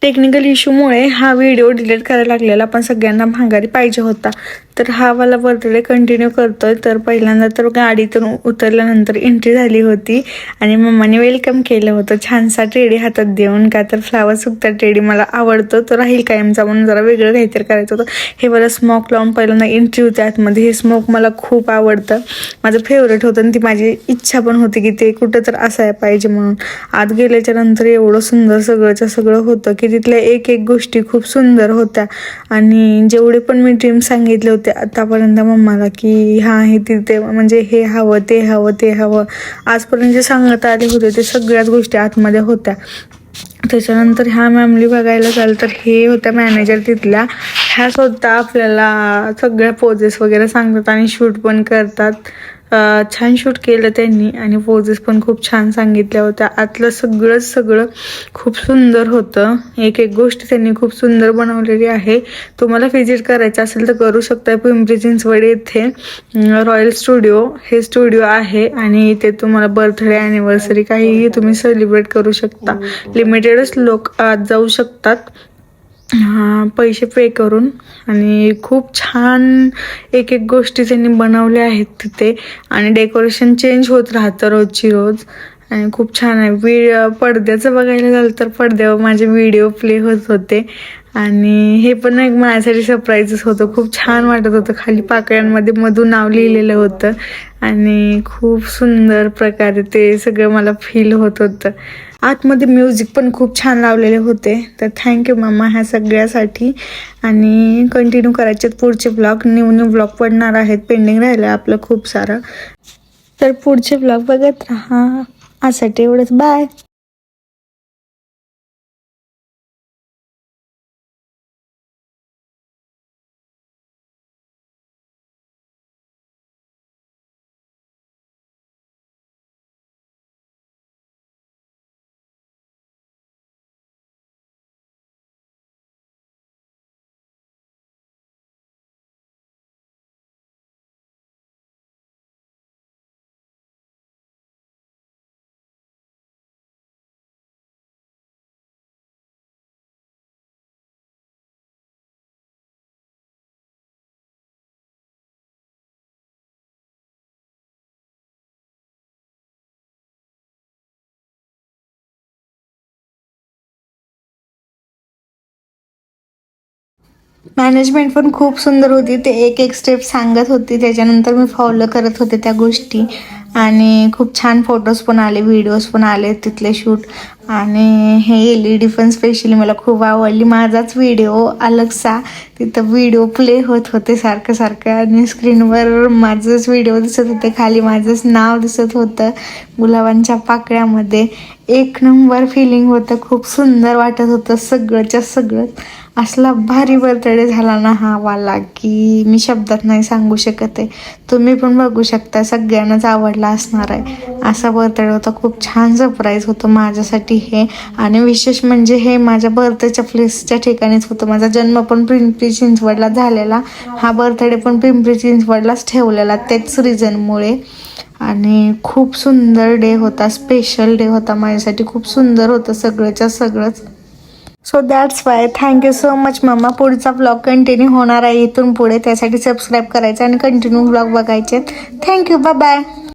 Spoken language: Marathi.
टेक्निकल इश्यूमुळे हा व्हिडिओ डिलीट करायला लागलेला, पण सगळ्यांना भांगारी पाहिजे होता. तर हा वाला बर्थडे कंटिन्यू करतोय. तर पहिल्यांदा तर गाडीतून उतरल्यानंतर एंट्री झाली होती आणि मम्माने वेलकम केलं होतं छानसा टेडी हातात देऊन. का तर फ्लावर सुकता टेडी मला आवडतो, तो राहील कायमचा म्हणून जरा वेगळं काहीतरी करायचं होतं. हे मला स्मोक लावून पहिल्यांदा एंट्री होती आतमध्ये. हे स्मोक मला खूप आवडतं, माझं फेवरेट होतं आणि ती माझी इच्छा पण होती की ते कुठं तर असायला पाहिजे म्हणून. आत गेल्याच्या नंतर एवढं सुंदर सगळंच्या सगळं होतं की तिथल्या एक एक गोष्टी खूप सुंदर होत्या. आणि जेवढे पण मी ड्रीम सांगितले होते आतापर्यंत मम्माला की हा हे तिथे म्हणजे हे हवं ते हवं ते हवं, आजपर्यंत जे सांगत आले होते ते सगळ्याच गोष्टी आतमध्ये होत्या. त्याच्यानंतर ह्या मॅमली बघायला झालं तर हे होत्या मॅनेजर तिथल्या. ह्या स्वतः आपल्याला सगळ्या पोजेस वगैरे सांगतात आणि शूट पण करतात. छान शूट केलं त्यांनी आणि पोजेस पण खूप छान सांगितल्या होत्या. आतलं सगळं खूप सुंदर होतं. एक एक गोष्ट त्यांनी खूप सुंदर बनवलेली आहे. तुम्हाला व्हिजिट करायचं असेल तर करू शकता. पिंपरी चिंचवड येथे रॉयल स्टुडिओ हे स्टुडिओ आहे आणि इथे तुम्हाला बर्थडे ॲनिव्हर्सरी काहीही तुम्ही सेलिब्रेट करू शकता. लिमिटेडच लोक आत जाऊ शकतात पैसे पे करून. आणि खूप छान एक एक गोष्टी त्यांनी बनवल्या आहेत तिथे आणि डेकोरेशन चेंज होत राहतं रोजची रोज आणि खूप छान आहे. पडद्याचं बघायला झालं तर पडद्यावर माझे व्हिडिओ प्ले होत होते आणि हे पण एक माझ्यासाठी सरप्राईजच होतं. खूप छान वाटत होतं. खाली पाकळ्यांमध्ये मधू नाव लिहिलेलं होतं आणि खूप सुंदर प्रकारे ते सगळं मला फील होत होतं. आतमध्ये म्युझिक पण खूप छान लावलेले होते. तर थँक्यू मम्मा ह्या सगळ्यासाठी. आणि कंटिन्यू करायचे पुढचे ब्लॉग. न्यू ब्लॉग पडणार आहेत, पेंडिंग राहिलं आपलं खूप सारं. तर पुढचे ब्लॉग बघत राहा. आजसाठी एवढंच, बाय. मॅनेजमेंट पण खूप सुंदर होती. ते एक एक स्टेप सांगत होती, त्याच्यानंतर मी फॉलो करत होते त्या गोष्टी. आणि खूप छान फोटोज पण आले, व्हिडिओज पण आले तिथले शूट. आणि हे LED पण स्पेशली मला खूप आवडली. माझाच व्हिडिओ अलगसा तिथं व्हिडिओ प्ले होत होते सारखं आणि स्क्रीनवर माझंच व्हिडिओ दिसत होते, खाली माझंच नाव दिसत होतं गुलाबांच्या पाकळ्यामध्ये. एक नंबर फिलिंग होतं, खूप सुंदर वाटत होतं सगळंच्या सगळं. असला भारी बर्थडे झाला ना हा वाला की मी शब्दात नाही सांगू शकत आहे. तुम्ही पण बघू शकता, सगळ्यांनाच आवडला असणार आहे असा बर्थडे होता. खूप छान सरप्राईज होतं माझ्यासाठी हे. आणि विशेष म्हणजे हे माझ्या बर्थडेच्या प्लेसच्या ठिकाणीच होतं. माझा जन्म पण पिंपरी चिंचवडला झालेला, हा बर्थडे पण पिंपरी चिंचवडलाच ठेवलेला त्याच रिझनमुळे. आणि खूप सुंदर डे होता, स्पेशल डे होता माझ्यासाठी. खूप सुंदर होतं सगळंच्या सगळंच. So that's why thank you so much मम्मा. पुढचा ब्लॉग कंटिन्यू होणार आहे इथून पुढे, त्यासाठी सबस्क्राईब करायचं आणि कंटिन्यू ब्लॉग बघायचे. Thank you, bye bye.